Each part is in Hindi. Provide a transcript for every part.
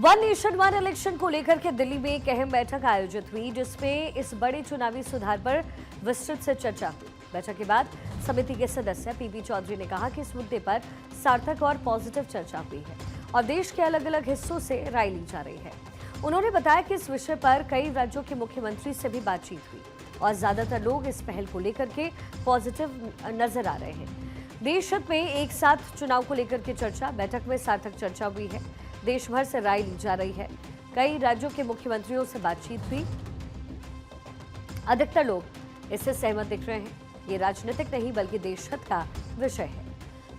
वन नेशन वन इलेक्शन को लेकर के दिल्ली में एक अहम बैठक आयोजित हुई, जिसमें इस बड़े चुनावी सुधार पर विस्तृत से चर्चा हुई। बैठक के बाद समिति के सदस्य पीपी चौधरी ने कहा कि इस मुद्दे पर सार्थक और पॉजिटिव चर्चा हुई है और देश के अलग अलग हिस्सों से राय ली जा रही है। उन्होंने बताया कि इस विषय पर कई राज्यों के मुख्यमंत्री से भी बातचीत हुई और ज्यादातर लोग इस पहल को लेकर के पॉजिटिव नजर आ रहे हैं। देश हित में एक साथ चुनाव को लेकर के चर्चा, बैठक में सार्थक चर्चा हुई है। देश भर से राय ली जा रही है। कई राज्यों के मुख्यमंत्रियों से बातचीत हुई। अधिकतर लोग इससे सहमत दिख रहे हैं। ये राजनीतिक नहीं बल्कि देश हित का विषय है।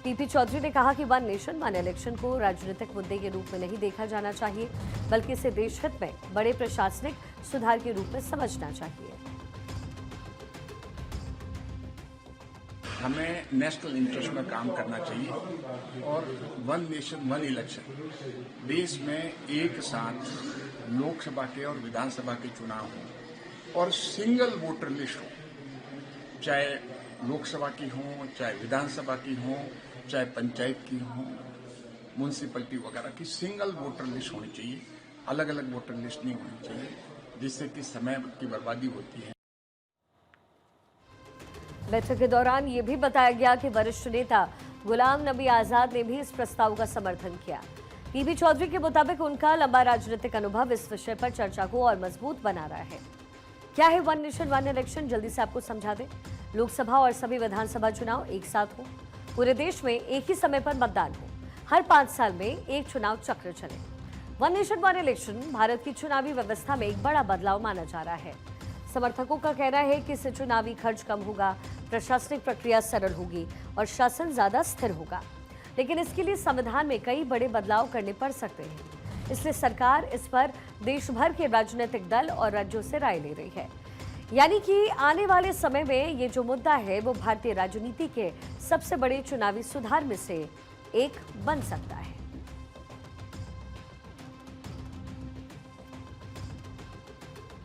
पीपी चौधरी ने कहा कि वन नेशन वन इलेक्शन को राजनीतिक मुद्दे के रूप में नहीं देखा जाना चाहिए, बल्कि इसे देश हित में बड़े प्रशासनिक सुधार के रूप में समझना चाहिए। हमें नेशनल इंटरेस्ट में काम करना चाहिए और वन नेशन वन इलेक्शन, देश में एक साथ लोकसभा के और विधानसभा के चुनाव हो और सिंगल वोटर लिस्ट हो, चाहे लोकसभा की हो, चाहे विधानसभा की हो, चाहे पंचायत की हो, म्यूनसिपैलिटी वगैरह की सिंगल वोटर लिस्ट होनी चाहिए। अलग अलग वोटर लिस्ट नहीं होनी चाहिए, जिससे कि समय की बर्बादी होती है। बैठक के दौरान ये भी बताया गया कि वरिष्ठ नेता गुलाम नबी आजाद ने भी इस प्रस्ताव का समर्थन किया। पीपी चौधरी के मुताबिक उनका लंबा राजनीतिक अनुभव इस विषय पर चर्चा को और मजबूत बना रहा है। क्या है वन नेशन वन इलेक्शन, जल्दी से आपको समझा दें। लोकसभा और सभी विधानसभा चुनाव एक साथ हो, पूरे देश में एक ही समय पर मतदान हो, हर 5 साल में एक चुनाव चक्र चले। One nation one election Bharat की चुनावी व्यवस्था में एक बड़ा बदलाव माना जा रहा है। समर्थकों का कहना है कि इससे चुनावी खर्च कम होगा, प्रशासनिक प्रक्रिया सरल होगी और शासन ज्यादा स्थिर होगा। लेकिन इसके लिए संविधान में कई बड़े बदलाव करने पड़ सकते हैं, इसलिए सरकार इस पर देश भर के राजनीतिक दल और राज्यों से राय ले रही है। यानी कि आने वाले समय में ये जो मुद्दा है वो भारतीय राजनीति के सबसे बड़े चुनावी सुधार में से एक बन सकता है।